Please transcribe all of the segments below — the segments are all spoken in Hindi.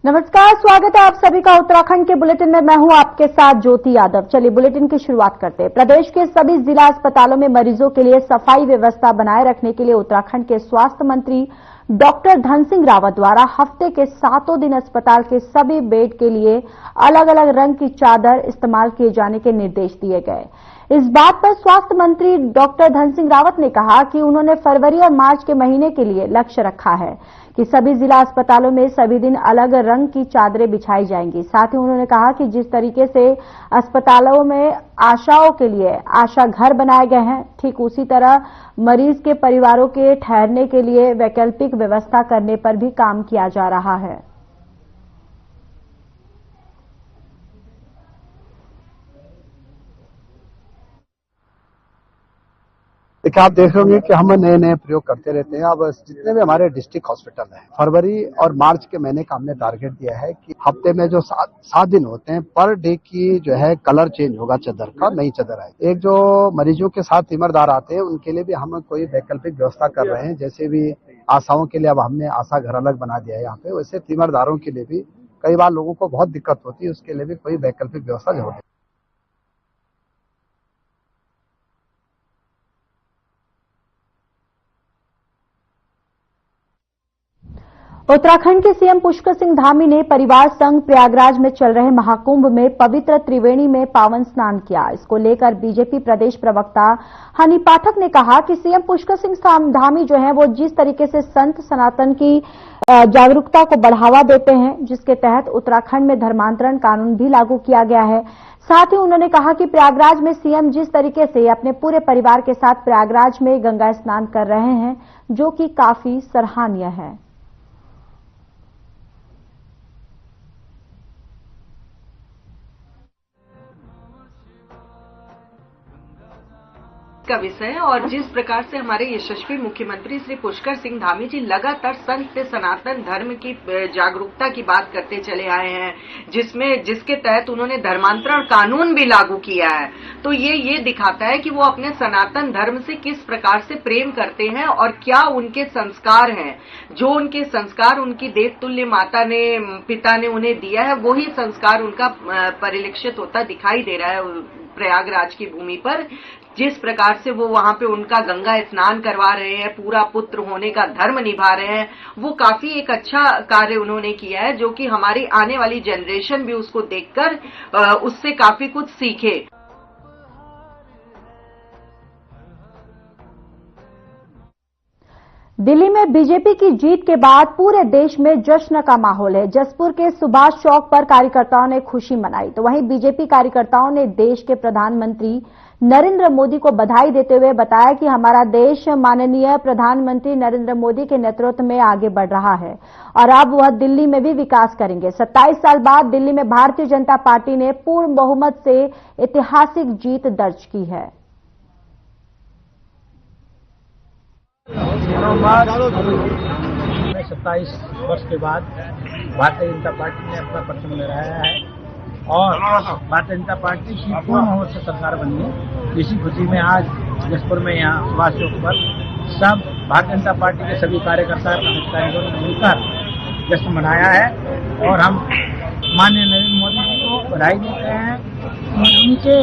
नमस्कार, स्वागत है आप सभी का उत्तराखंड के बुलेटिन में। मैं हूं आपके साथ ज्योति यादव। चलिए बुलेटिन की शुरुआत करते हैं। प्रदेश के सभी जिला अस्पतालों में मरीजों के लिए सफाई व्यवस्था बनाए रखने के लिए उत्तराखंड के स्वास्थ्य मंत्री डॉक्टर धन सिंह रावत द्वारा हफ्ते के 7 दिन अस्पताल के सभी बेड के लिए अलग अलग रंग की चादर इस्तेमाल किए जाने के निर्देश दिए गए। इस बात पर स्वास्थ्य मंत्री डॉक्टर धन सिंह रावत ने कहा कि उन्होंने फरवरी और मार्च के महीने के लिए लक्ष्य रखा है कि सभी जिला अस्पतालों में सभी दिन अलग रंग की चादरें बिछाई जाएंगी। साथ ही उन्होंने कहा कि जिस तरीके से अस्पतालों में आशाओं के लिए आशा घर बनाए गए हैं, ठीक उसी तरह मरीज के परिवारों के ठहरने के लिए वैकल्पिक व्यवस्था करने पर भी काम किया जा रहा है। देखिए, आप देख रहे होंगे कि हम नए नए प्रयोग करते रहते हैं। अब जितने भी हमारे डिस्ट्रिक्ट हॉस्पिटल हैं, फरवरी और मार्च के महीने का हमने टारगेट दिया है कि हफ्ते में जो 7 दिन होते हैं, पर डे की जो है कलर चेंज होगा चादर का, नई चादर आएगी। एक जो मरीजों के साथ तीमरदार आते हैं उनके लिए भी हम कोई वैकल्पिक व्यवस्था कर रहे हैं। जैसे भी आशाओं के लिए अब हमने आशा घर अलग बना दिया है यहाँ पे, वैसे तीमरदारों के लिए भी कई बार लोगों को बहुत दिक्कत होती है, उसके लिए भी कोई वैकल्पिक व्यवस्था जरूर है। उत्तराखंड के सीएम पुष्कर सिंह धामी ने परिवार संघ प्रयागराज में चल रहे महाकुंभ में पवित्र त्रिवेणी में पावन स्नान किया। इसको लेकर बीजेपी प्रदेश प्रवक्ता हनी पाठक ने कहा कि सीएम पुष्कर सिंह धामी जो है वो जिस तरीके से संत सनातन की जागरूकता को बढ़ावा देते हैं, जिसके तहत उत्तराखंड में धर्मांतरण कानून भी लागू किया गया है। साथ ही उन्होंने कहा कि प्रयागराज में सीएम जिस तरीके से अपने पूरे परिवार के साथ प्रयागराज में गंगा स्नान कर रहे हैं, जो कि काफी सराहनीय है। का विषय और जिस प्रकार से हमारे यशस्वी मुख्यमंत्री श्री पुष्कर सिंह धामी जी लगातार संत से सनातन धर्म की जागरूकता की बात करते चले आए हैं, जिसके तहत उन्होंने धर्मांतरण कानून भी लागू किया है, तो ये दिखाता है कि वो अपने सनातन धर्म से किस प्रकार से प्रेम करते हैं और क्या उनके संस्कार हैं। जो उनके संस्कार उनकी देवतुल्य माता ने, पिता ने उन्हें दिया है, वही संस्कार उनका परिलक्षित होता दिखाई दे रहा है प्रयागराज की भूमि पर। जिस प्रकार से वो वहां पे उनका गंगा स्नान करवा रहे हैं, पूरा पुत्र होने का धर्म निभा रहे हैं, वो काफी एक अच्छा कार्य उन्होंने किया है, जो कि हमारी आने वाली जनरेशन भी उसको देखकर उससे काफी कुछ सीखे। दिल्ली में बीजेपी की जीत के बाद पूरे देश में जश्न का माहौल है। जसपुर के सुभाष चौक पर कार्यकर्ताओं ने खुशी मनाई, तो वहीं बीजेपी कार्यकर्ताओं ने देश के प्रधानमंत्री नरेंद्र मोदी को बधाई देते हुए बताया कि हमारा देश माननीय प्रधानमंत्री नरेंद्र मोदी के नेतृत्व में आगे बढ़ रहा है और अब वह दिल्ली में भी विकास करेंगे। 27 साल बाद दिल्ली में भारतीय जनता पार्टी ने पूर्ण बहुमत से ऐतिहासिक जीत दर्ज की है। 27 वर्ष के बाद भारतीय जनता पार्टी ने अपना परचम लहराया है और भारतीय जनता पार्टी की पूर्ण बहुमत से सरकार बनी है। इसी खुशी में आज जसपुर में यहाँ सुभाष चौक पर सब भारतीय जनता पार्टी के सभी कार्यकर्ता पदाधिकारियों ने मिलकर जश्न मनाया है और हम माननीय नरेंद्र मोदी जी को बधाई देते हैं। उनके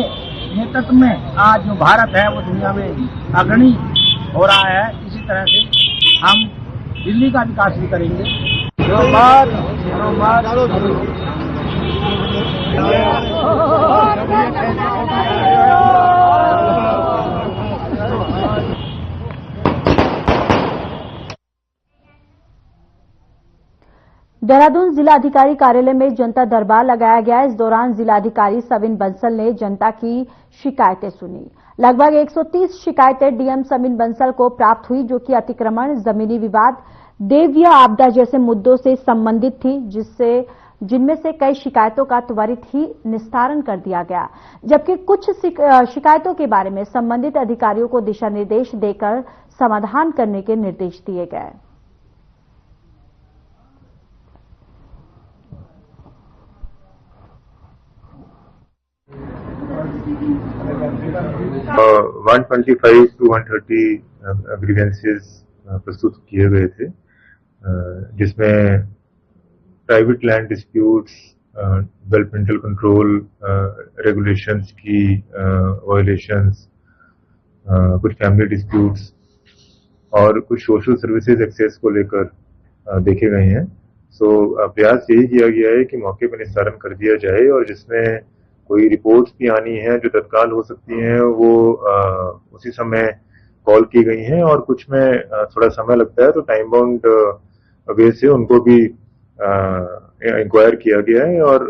नेतृत्व में आज जो भारत है वो दुनिया में अग्रणी हो रहा है। इसी तरह से हम दिल्ली का विकास भी करेंगे। देहरादून जिलाधिकारी कार्यालय में जनता दरबार लगाया गया। इस दौरान जिलाधिकारी सविन बंसल ने जनता की शिकायतें सुनी। लगभग 130 शिकायतें डीएम सविन बंसल को प्राप्त हुई, जो कि अतिक्रमण, जमीनी विवाद, देवीय आपदा जैसे मुद्दों से संबंधित थी, जिनमें से कई शिकायतों का त्वरित ही निस्तारण कर दिया गया, जबकि कुछ शिकायतों के बारे में संबंधित अधिकारियों को दिशा निर्देश देकर समाधान करने के निर्देश दिए गए। 125 to 130 ग्रीवेंसेस प्रस्तुत किए गए थे, जिसमें private land disputes, developmental control regulations की वायलेशंस, कुछ फैमिली डिस्प्यूट्स और कुछ सोशल सर्विसेज एक्सेस को लेकर देखे गए हैं। प्रयास यही किया गया है कि मौके पर निस्तारण कर दिया जाए और जिसमें कोई रिपोर्ट्स भी आनी है जो तत्काल हो सकती हैं वो उसी समय कॉल की गई हैं और कुछ में थोड़ा समय लगता है तो टाइम बाउंड वे से उनको भी इंक्वायर किया गया है और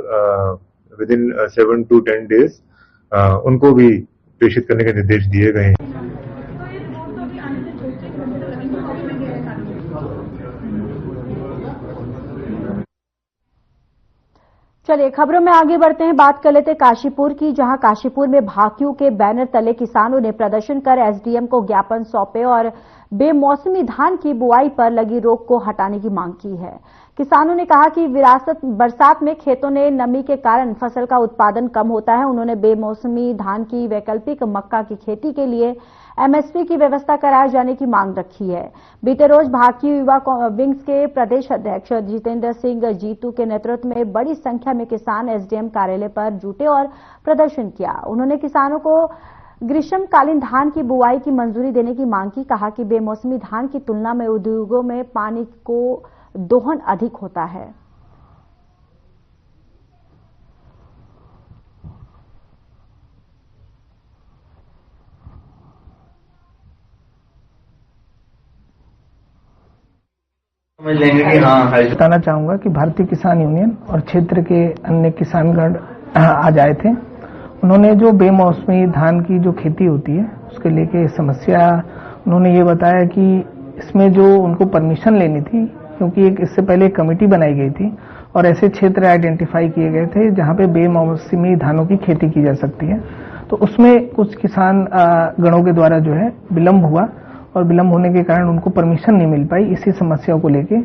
विद इन 7 to 10 days उनको भी प्रेषित करने के निर्देश दिए गए हैं। चलिए खबरों में आगे बढ़ते हैं। बात कर लेते हैं काशीपुर की, जहां काशीपुर में भाकियू के बैनर तले किसानों ने प्रदर्शन कर एसडीएम को ज्ञापन सौंपे और बेमौसमी धान की बुआई पर लगी रोक को हटाने की मांग की है। किसानों ने कहा कि बरसात में खेतों में नमी के कारण फसल का उत्पादन कम होता है। उन्होंने बेमौसमी धान की वैकल्पिक मक्का की खेती के लिए एमएसपी की व्यवस्था कराए जाने की मांग रखी है। बीते रोज भाकियू युवा विंग्स के प्रदेश अध्यक्ष जितेंद्र सिंह जीतू के नेतृत्व में बड़ी संख्या में किसान एसडीएम कार्यालय पर जुटे और प्रदर्शन किया। उन्होंने किसानों को ग्रीष्मकालीन धान की बुआई की मंजूरी देने की मांग की। कहा कि बेमौसमी धान की तुलना में उद्योगों में पानी को दोहन अधिक होता है। बताना चाहूंगा कि भारतीय किसान यूनियन और क्षेत्र के अन्य किसानगण आज आए थे। उन्होंने जो बेमौसमी धान की जो खेती होती है उसके लेके समस्या उन्होंने ये बताया कि इसमें जो उनको परमिशन लेनी थी, क्योंकि इससे पहले एक कमेटी बनाई गई थी और ऐसे क्षेत्र आइडेंटिफाई किए गए थे जहां पे बेमौसमी धानों की खेती की जा सकती है। तो उसमें कुछ किसान गणों के द्वारा जो है विलंब हुआ और विलंब होने के कारण उनको परमिशन नहीं मिल पाई। इसी समस्या को लेके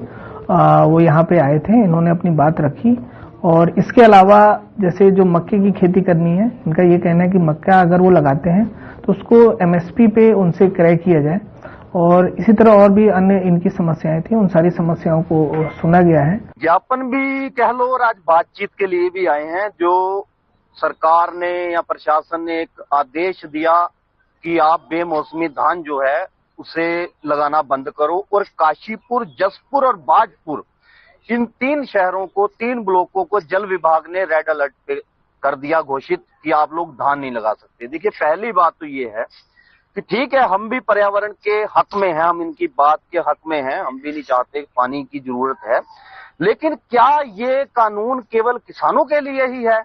वो यहाँ पे आए थे। इन्होंने अपनी बात रखी और इसके अलावा जैसे जो मक्के की खेती करनी है, इनका ये कहना है कि मक्का अगर वो लगाते हैं तो उसको एमएसपी पे उनसे क्रय किया जाए और इसी तरह और भी अन्य इनकी समस्याएं थी। उन सारी समस्याओं को सुना गया है। ज्ञापन भी कह लो और आज बातचीत के लिए भी आए हैं। जो सरकार ने या प्रशासन ने एक आदेश दिया कि आप बेमौसमी धान जो है उसे लगाना बंद करो और काशीपुर, जसपुर और बाजपुर इन 3 शहरों को, 3 ब्लॉकों को जल विभाग ने रेड अलर्ट पे कर दिया घोषित कि आप लोग धान नहीं लगा सकते। देखिए पहली बात तो ये है कि ठीक है हम भी पर्यावरण के हक में हैं, हम इनकी बात के हक में हैं, हम भी नहीं चाहते पानी की जरूरत है, लेकिन क्या ये कानून केवल किसानों के लिए ही है?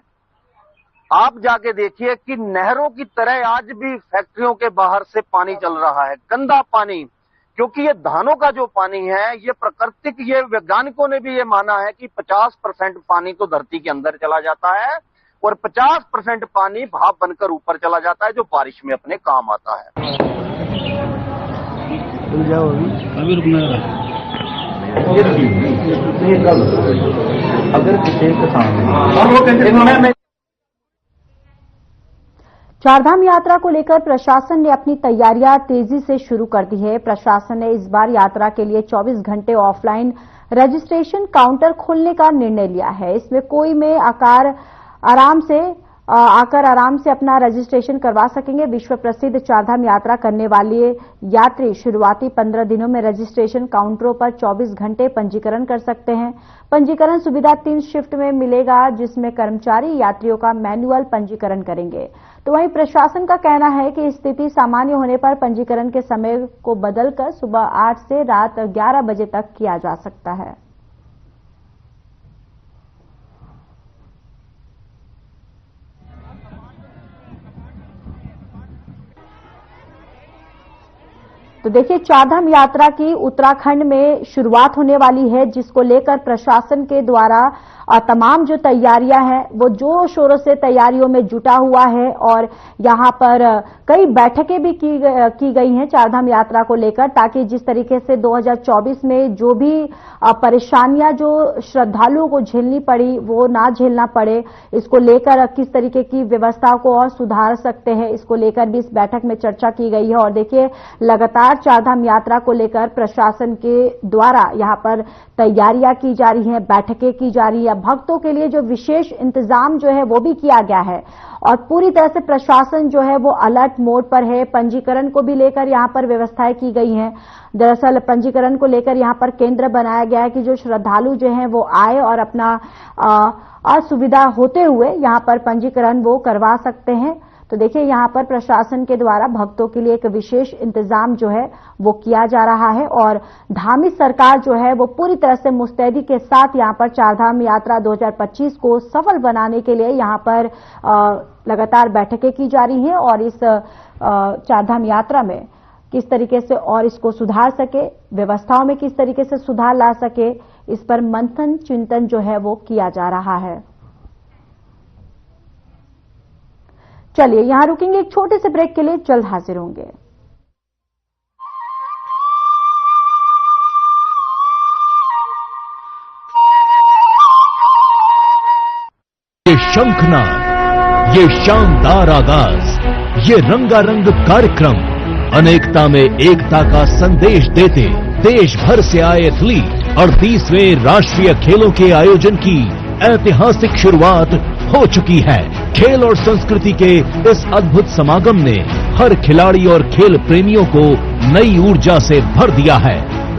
आप जाके देखिए कि नहरों की तरह आज भी फैक्ट्रियों के बाहर से पानी चल रहा है, गंदा पानी, क्योंकि ये धानों का जो पानी है ये प्राकृतिक, ये वैज्ञानिकों ने भी ये माना है कि 50% पानी तो धरती के अंदर चला जाता है और 50% पानी भाप बनकर ऊपर चला जाता है जो बारिश में अपने काम आता है। चारधाम यात्रा को लेकर प्रशासन ने अपनी तैयारियां तेजी से शुरू कर दी है। प्रशासन ने इस बार यात्रा के लिए 24 घंटे ऑफलाइन रजिस्ट्रेशन काउंटर खोलने का निर्णय लिया है। इसमें कोई में आकर आराम से अपना रजिस्ट्रेशन करवा सकेंगे। विश्व प्रसिद्ध चारधाम यात्रा करने वाले यात्री शुरुआती 15 दिनों में रजिस्ट्रेशन काउंटरों पर 24 घंटे पंजीकरण कर सकते हैं। पंजीकरण सुविधा 3 शिफ्ट में मिलेगा, जिसमें कर्मचारी यात्रियों का मैनुअल पंजीकरण करेंगे। तो वहीं प्रशासन का कहना है कि स्थिति सामान्य होने पर पंजीकरण के समय को बदलकर सुबह 8 से रात 11 बजे तक किया जा सकता है। तो देखिए चारधाम यात्रा की उत्तराखंड में शुरुआत होने वाली है, जिसको लेकर प्रशासन के द्वारा तमाम जो तैयारियां हैं वो जोर शोरों से तैयारियों में जुटा हुआ है और यहां पर कई बैठकें भी की गई हैं चारधाम यात्रा को लेकर, ताकि जिस तरीके से 2024 में जो भी परेशानियां जो श्रद्धालुओं को झेलनी पड़ी वो ना झेलना पड़े, इसको लेकर किस तरीके की व्यवस्था को और सुधार सकते हैं, इसको लेकर भी इस बैठक में चर्चा की गई है। और देखिए लगातार चारधाम यात्रा को लेकर प्रशासन के द्वारा यहां पर तैयारियां की जा रही हैं, बैठकें की जा रही है। भक्तों के लिए जो विशेष इंतजाम जो है वो भी किया गया है और पूरी तरह से प्रशासन जो है वो अलर्ट मोड पर है। पंजीकरण को भी लेकर यहां पर व्यवस्थाएं की गई हैं। दरअसल पंजीकरण को लेकर यहां पर केंद्र बनाया गया है कि जो श्रद्धालु जो हैं वो आए और अपना असुविधा होते हुए यहां पर पंजीकरण वो करवा सकते हैं। तो देखिए यहां पर प्रशासन के द्वारा भक्तों के लिए एक विशेष इंतजाम जो है वो किया जा रहा है और धामी सरकार जो है वो पूरी तरह से मुस्तैदी के साथ यहां पर चारधाम यात्रा 2025 को सफल बनाने के लिए यहां पर लगातार बैठकें की जा रही हैं और इस चारधाम यात्रा में किस तरीके से और इसको सुधार सके, व्यवस्थाओं में किस तरीके से सुधार ला सके, इस पर मंथन चिंतन जो है वो किया जा रहा है। चलिए यहां रुकेंगे, एक छोटे से ब्रेक के लिए जल्द हाजिर होंगे। ये शंखनाद, ये शानदार आगाज, ये रंगारंग कार्यक्रम अनेकता में एकता का संदेश देते देश भर से आए एथलीट 38वें राष्ट्रीय खेलों के आयोजन की ऐतिहासिक शुरुआत हो चुकी है। खेल और संस्कृति के इस अद्भुत समागम ने हर खिलाड़ी और खेल प्रेमियों को नई ऊर्जा से भर दिया है।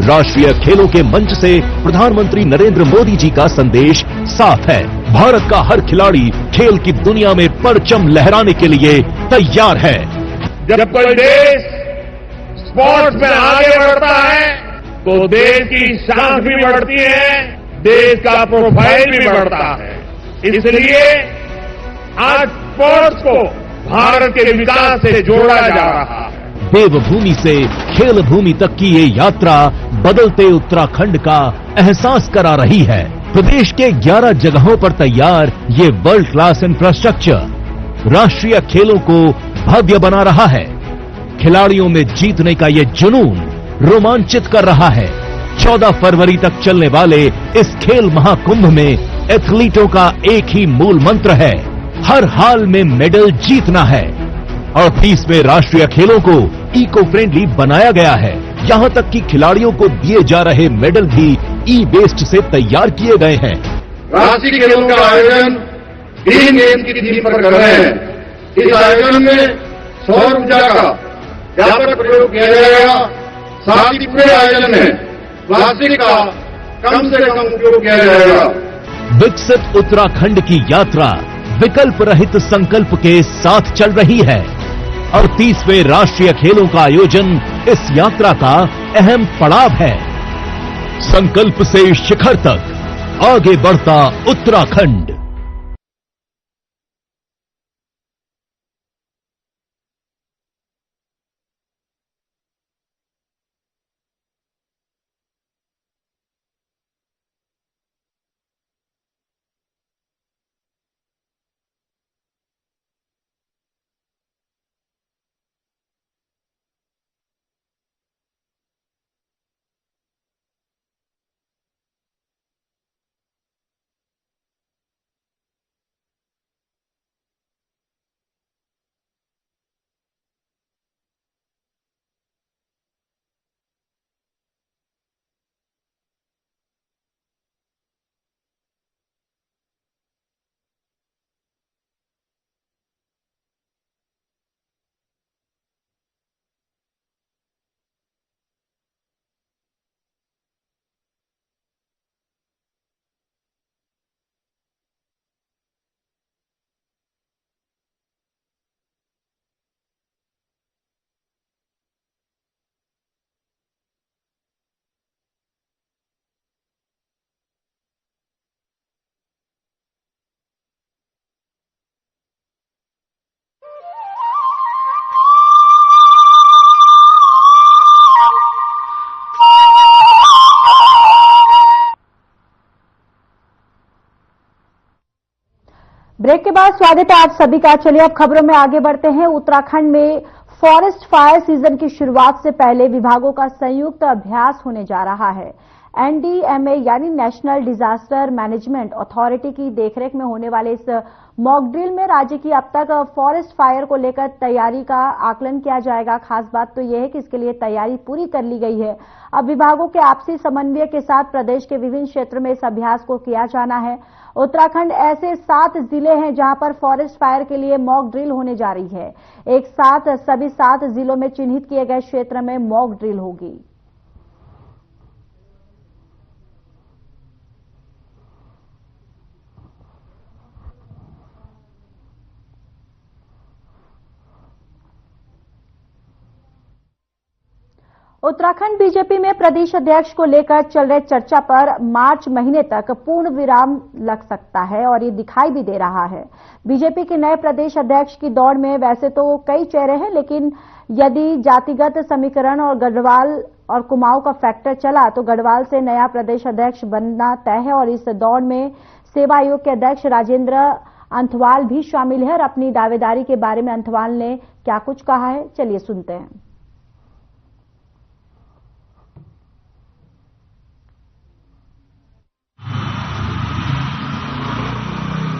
राष्ट्रीय खेलों के मंच से प्रधानमंत्री नरेंद्र मोदी जी का संदेश साफ है। भारत का हर खिलाड़ी खेल की दुनिया में परचम लहराने के लिए तैयार है। जब कोई देश स्पोर्ट्स में आगे बढ़ता है तो देश की शान भी बढ़ती है, देश का प्रोफाइल भी बढ़ता है। इसलिए आज स्पोर्ट्स को भारत के विकास से जोड़ा जा रहा है। देवभूमि से खेल भूमि तक की ये यात्रा बदलते उत्तराखंड का एहसास करा रही है। प्रदेश के 11 जगहों पर तैयार ये वर्ल्ड क्लास इंफ्रास्ट्रक्चर राष्ट्रीय खेलों को भव्य बना रहा है। खिलाड़ियों में जीतने का ये जुनून रोमांचित कर रहा है। 14 फरवरी तक चलने वाले इस खेल महाकुंभ में एथलीटों का एक ही मूल मंत्र है, हर हाल में मेडल जीतना है। 38वें राष्ट्रीय खेलों को इको फ्रेंडली बनाया गया है। यहाँ तक कि खिलाड़ियों को दिए जा रहे मेडल भी ई वेस्ट से तैयार किए गए हैं। राष्ट्रीय खेलों का आयोजन ग्रीन गेम की थीम पर कर रहे हैं। इस आयोजन में सौर ऊर्जा का व्यापक प्रयोग किया जाएगा। साथ ही पूरे आयोजन में प्लास्टिक का कम से कम उपयोग किया जाएगा। विकसित उत्तराखंड की यात्रा विकल्प रहित संकल्प के साथ चल रही है। 38वें राष्ट्रीय खेलों का आयोजन इस यात्रा का अहम पड़ाव है। संकल्प से शिखर तक आगे बढ़ता उत्तराखंड। ब्रेक के बाद स्वागत है आप सभी का। चलिए अब खबरों में आगे बढ़ते हैं। उत्तराखंड में फॉरेस्ट फायर सीजन की शुरुआत से पहले विभागों का संयुक्त अभ्यास होने जा रहा है। NDMA यानी नेशनल डिजास्टर मैनेजमेंट अथॉरिटी की देखरेख में होने वाले इस मॉक ड्रिल में राज्य की अब तक फॉरेस्ट फायर को लेकर तैयारी का आकलन किया जाएगा। खास बात तो यह है कि इसके लिए तैयारी पूरी कर ली गई है। अब विभागों के आपसी समन्वय के साथ प्रदेश के विभिन्न क्षेत्रों में इस अभ्यास को किया जाना है। उत्तराखंड ऐसे 7 जिले हैं जहां पर फॉरेस्ट फायर के लिए मॉक ड्रिल होने जा रही है। एक साथ सभी 7 जिलों में चिन्हित किए गए क्षेत्र में मॉक ड्रिल होगी। उत्तराखंड बीजेपी में प्रदेश अध्यक्ष को लेकर चल रहे चर्चा पर मार्च महीने तक पूर्ण विराम लग सकता है और ये दिखाई भी दे रहा है। बीजेपी के नए प्रदेश अध्यक्ष की दौड़ में वैसे तो कई चेहरे हैं, लेकिन यदि जातिगत समीकरण और गढ़वाल और कुमाऊं का फैक्टर चला तो गढ़वाल से नया प्रदेश अध्यक्ष बनना तय है। और इस दौड़ में सेवा आयोग के अध्यक्ष राजेंद्र अंथवाल भी शामिल है। और अपनी दावेदारी के बारे में अंथवाल ने क्या कुछ कहा है, चलिए सुनते हैं।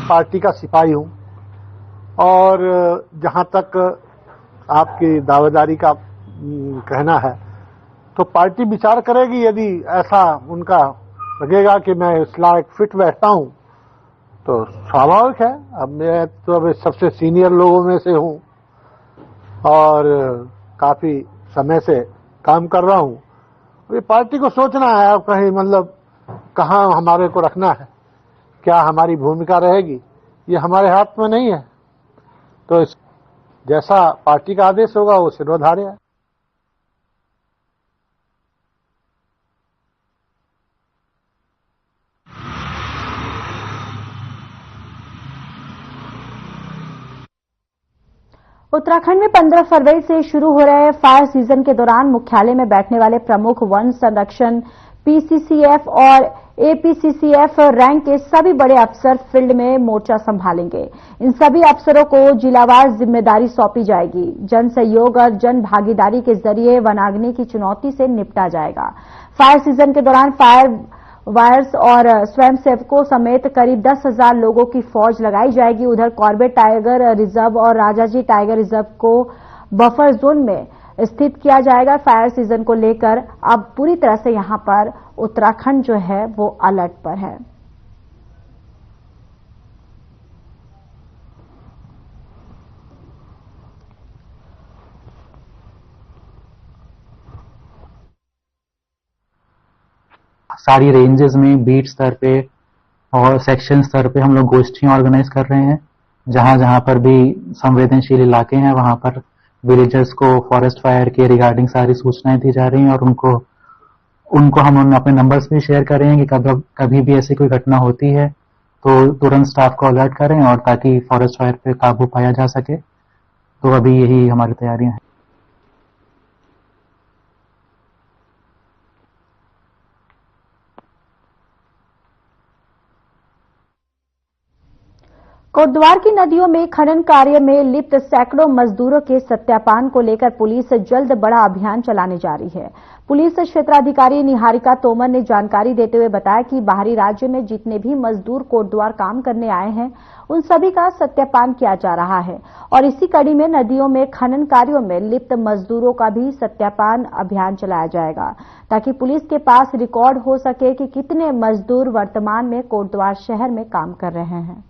पार्टी का सिपाही हूं और जहां तक आपकी दावेदारी का कहना है तो पार्टी विचार करेगी। यदि ऐसा उनका लगेगा कि मैं इस लायक फिट बैठता हूं तो स्वाभाविक है। अब मैं तो अब सबसे सीनियर लोगों में से हूं और काफी समय से काम कर रहा हूं। ये पार्टी को सोचना है अब कहीं मतलब कहां हमारे को रखना है, क्या हमारी भूमिका रहेगी, ये हमारे हाथ में नहीं है। तो जैसा पार्टी का आदेश होगा वो शिरोधार्य है। उत्तराखंड में 15 फरवरी से शुरू हो रहे फायर सीजन के दौरान मुख्यालय में बैठने वाले प्रमुख वन संरक्षण PCCF और APCCF रैंक के सभी बड़े अफसर फील्ड में मोर्चा संभालेंगे। इन सभी अफसरों को जिलावार जिम्मेदारी सौंपी जाएगी। जन सहयोग और जन भागीदारी के जरिए वनाग्नि की चुनौती से निपटा जाएगा। फायर सीजन के दौरान फायर वायर्स और स्वयंसेवकों समेत करीब 10,000 लोगों की फौज लगाई जाएगी। उधर कॉर्बेट टाइगर रिजर्व और राजाजी टाइगर रिजर्व को बफर जोन में स्थित किया जाएगा। फायर सीजन को लेकर अब पूरी तरह से यहां पर उत्तराखंड जो है वो अलर्ट पर है। सारी रेंजेस में बीट स्तर पे और सेक्शन स्तर पे हम लोग गोष्ठियां ऑर्गेनाइज कर रहे हैं। जहां जहां पर भी संवेदनशील इलाके हैं वहां पर विलेजर्स को फॉरेस्ट फायर के रिगार्डिंग सारी सूचनाएं दी जा रही हैं और उनको हम अपने नंबर्स भी शेयर कर रहे हैं कि कभी भी ऐसी कोई घटना होती है तो तुरंत स्टाफ को अलर्ट करें और ताकि फॉरेस्ट फायर पे काबू पाया जा सके। तो अभी यही हमारी तैयारियां हैं। कोटद्वार की नदियों में खनन कार्य में लिप्त सैकड़ों मजदूरों के सत्यापन को लेकर पुलिस जल्द बड़ा अभियान चलाने जा रही है। पुलिस क्षेत्राधिकारी निहारिका तोमर ने जानकारी देते हुए बताया कि बाहरी राज्य में जितने भी मजदूर कोटद्वार काम करने आए हैं उन सभी का सत्यापन किया जा रहा है और इसी कड़ी में नदियों में खनन कार्यों में लिप्त मजदूरों का भी सत्यापन अभियान चलाया जाएगा ताकि पुलिस के पास रिकॉर्ड हो सके कि कितने मजदूर वर्तमान में कोटद्वार शहर में काम कर रहे हैं।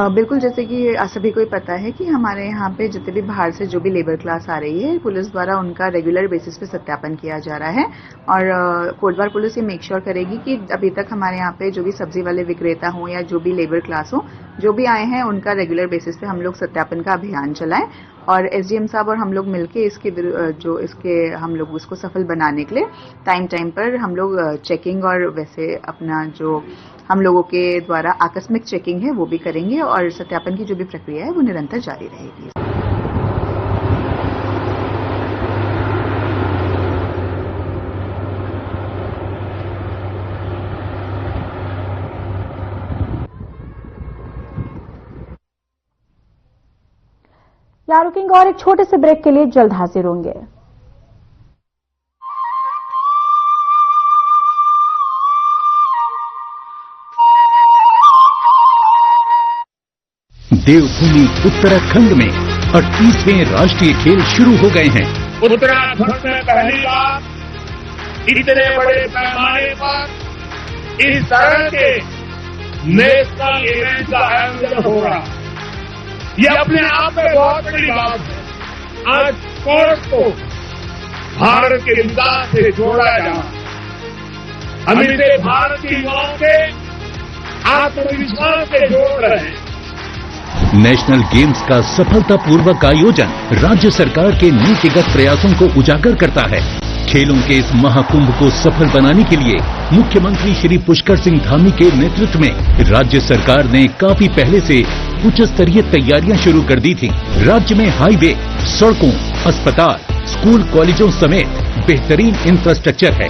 बिल्कुल, जैसे कि सभी को पता है कि हमारे यहाँ पे जितने भी बाहर से जो भी लेबर क्लास आ रही है पुलिस द्वारा उनका रेगुलर बेसिस पे सत्यापन किया जा रहा है और कोटद्वार पुलिस ये मेक श्योर करेगी कि अभी तक हमारे यहाँ पे जो भी सब्जी वाले विक्रेता हों या जो भी लेबर क्लास हो जो भी आए हैं उनका रेगुलर बेसिस पे हम लोग सत्यापन का अभियान चलाएं और SDM साहब और हम लोग मिलके इसके हम लोग उसको सफल बनाने के लिए टाइम पर हम लोग चेकिंग और वैसे अपना जो हम लोगों के द्वारा आकस्मिक चेकिंग है वो भी करेंगे और सत्यापन की जो भी प्रक्रिया है वो निरंतर जारी रहेगी। यहाँ रुकेंगे और एक छोटे से ब्रेक के लिए जल्द हाजिर होंगे। देवभूमि उत्तराखंड में 38वें राष्ट्रीय खेल शुरू हो गए हैं। उत्तराखंड में पहली बार इतने बड़े पैमाने पर इस तरह के नेशनल इवेंट का आयोजन हो रहा, ये अपने आप में बहुत बड़ी बात है। आज स्पोर्ट्स को भारत के विकास से जोड़ा जा, हम इसे भारत के युवाओं के आत्मविश्वास से जोड़ रहे हैं। नेशनल गेम्स का सफलतापूर्वक आयोजन राज्य सरकार के नीतिगत प्रयासों को उजागर करता है। खेलों के इस महाकुंभ को सफल बनाने के लिए मुख्यमंत्री श्री पुष्कर सिंह धामी के नेतृत्व में राज्य सरकार ने काफी पहले से उच्च स्तरीय तैयारियां शुरू कर दी थी। राज्य में हाईवे, सड़कों, अस्पताल, स्कूल, कॉलेजों समेत बेहतरीन इंफ्रास्ट्रक्चर है।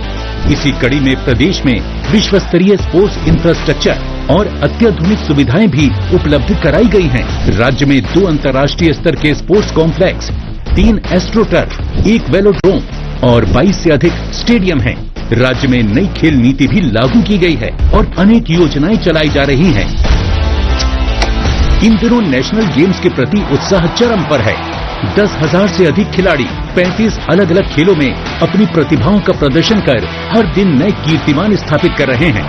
इसी कड़ी में प्रदेश में विश्व स्तरीय स्पोर्ट्स इंफ्रास्ट्रक्चर और अत्याधुनिक सुविधाएं भी उपलब्ध कराई गई हैं। राज्य में 2 अंतर्राष्ट्रीय स्तर के स्पोर्ट्स कॉम्प्लेक्स, 3 एस्ट्रोटर्फ, 1 वेलोड्रोम और 22 से अधिक स्टेडियम हैं। राज्य में नई खेल नीति भी लागू की गई है और अनेक योजनाएं चलाई जा रही हैं। इन दिनों नेशनल गेम्स के प्रति उत्साह चरम पर है। 10,000 से अधिक खिलाड़ी 35 अलग अलग खेलों में अपनी प्रतिभाओं का प्रदर्शन कर हर दिन नए कीर्तिमान स्थापित कर रहे हैं।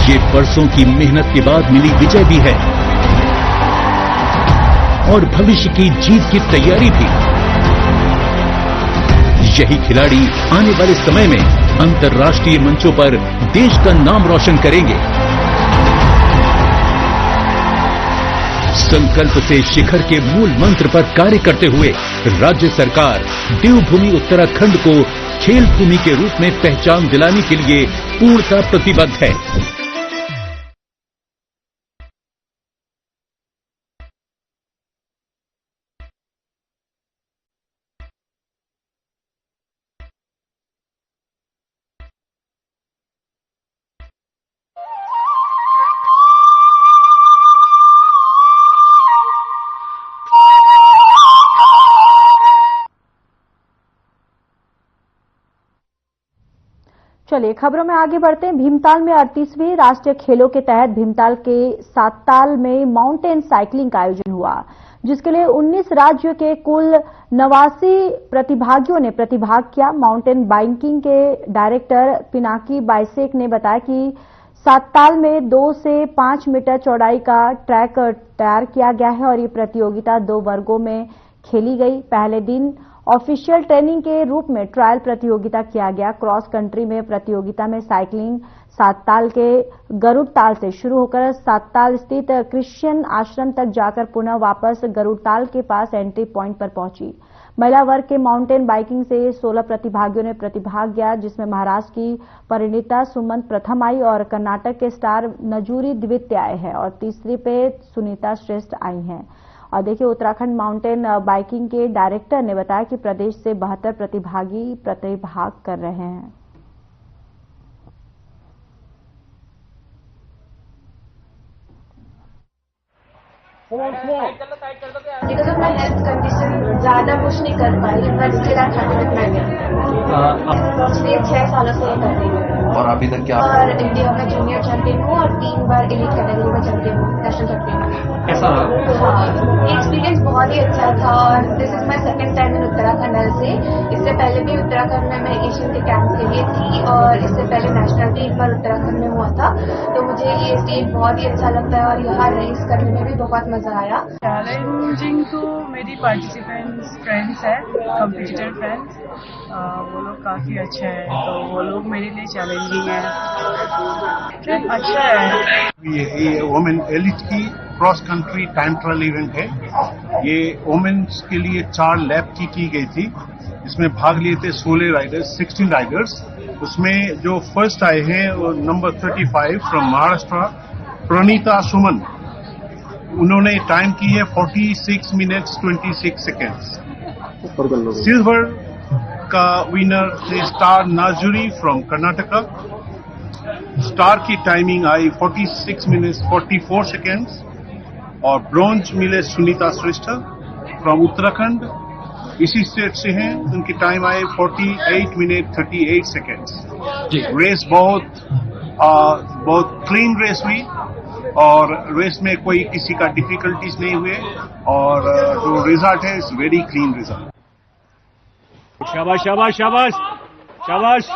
ये बरसों की मेहनत के बाद मिली विजय भी है और भविष्य की जीत की तैयारी भी। यही खिलाड़ी आने वाले समय में अंतर्राष्ट्रीय मंचों पर देश का नाम रोशन करेंगे। संकल्प से शिखर के मूल मंत्र पर कार्य करते हुए राज्य सरकार देवभूमि उत्तराखंड को खेल भूमि के रूप में पहचान दिलाने के लिए पूर्णतः प्रतिबद्ध है। चलिए खबरों में आगे बढ़ते हैं। भीमताल में 38वीं राष्ट्रीय खेलों के तहत भीमताल के सातताल में माउंटेन साइकिलिंग का आयोजन हुआ, जिसके लिए 19 राज्यों के कुल 89 प्रतिभागियों ने प्रतिभाग किया। माउंटेन बाइकिंग के डायरेक्टर पिनाकी बाइसेक ने बताया कि सातताल में 2 से 5 मीटर चौड़ाई का ट्रैक तैयार किया गया है और ये प्रतियोगिता 2 वर्गों में खेली गई। पहले दिन ऑफिशियल ट्रेनिंग के रूप में ट्रायल प्रतियोगिता किया गया। क्रॉस कंट्री में प्रतियोगिता में साइकिलिंग सातताल के गरुड़ताल से शुरू होकर सातताल स्थित क्रिश्चियन आश्रम तक जाकर पुनः वापस गरुड़ताल के पास एंट्री पॉइंट पर पहुंची। महिला वर्ग के माउंटेन बाइकिंग से 16 प्रतिभागियों ने प्रतिभाग किया, जिसमें महाराष्ट्र की परिणीता सुमंत प्रथम आई और कर्नाटक के स्टार नजूरी द्वितीय आए हैं और तीसरी पे सुनीता श्रेष्ठ आई हैं। और देखिए उत्तराखंड माउंटेन बाइकिंग के डायरेक्टर ने बताया कि प्रदेश से 72 प्रतिभागी प्रतिभाग कर रहे हैं। Because of my health condition ज्यादा कुछ नहीं कर पाई, but still I have with my पिछले 6 सालों से ये कर रही हूँ। और अभी तक क्या? और इंडिया में जूनियर चैंपियन हूँ और 3 बार एलीट कैटेगरी में चैंपियन हूँ, नेशनल चैंपियन हूँ। कैसा रहा? हाँ, एक्सपीरियंस बहुत ही अच्छा था और this is my second time in Uttarakhand से। इससे पहले भी उत्तराखंड में मैं एशियन के कैंप के लिए थी और इससे पहले नेशनल भी एक बार उत्तराखंड में हुआ था, तो मुझे ये स्टेट बहुत ही अच्छा लगता है और यहाँ रेस करने में भी बहुत मजा आया। चैलेंजिंग तो मेरी पार्टिसिपेंट्स फ्रेंड्स है, कॉम्पिटिटर फ्रेंड्स, वो लोग काफी अच्छे हैं, तो वो लोग मेरे लिए चैलेंजिंग है। अच्छा है। ये वुमेन एलिट की cross country time trial event है। ये वुमेन्स के लिए 4 लैप की गई थी, इसमें भाग लिए थे 16 राइडर्स, 16 राइडर्स। उसमें जो फर्स्ट आए हैं वो नंबर 35 फ्रॉम महाराष्ट्र, प्रणीता सुमन। उन्होंने टाइम की है 46 मिनट्स 26 सेकेंड्स। सिल्वर का विनर है स्टार नाजुरी फ्रॉम कर्नाटका। स्टार की टाइमिंग आई 46 मिनट्स 44 सेकेंड्स और ब्रॉन्ज मिले सुनीता श्रेष्ठ फ्रॉम उत्तराखंड, इसी स्टेट से हैं। उनकी टाइम आए 48 मिनट 38 सेकेंड्स। रेस बहुत क्लीन रेस हुई और रेस में कोई किसी का डिफिकल्टीज नहीं हुए और जो रिजल्ट है इट्स वेरी क्लीन रिजल्ट। शाबाश शाबाश शाबाश शाबाश।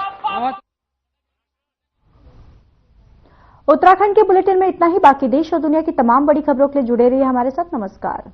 उत्तराखंड के बुलेटिन में इतना ही। बाकी देश और दुनिया की तमाम बड़ी खबरों के लिए जुड़े रहिए हमारे साथ। नमस्कार।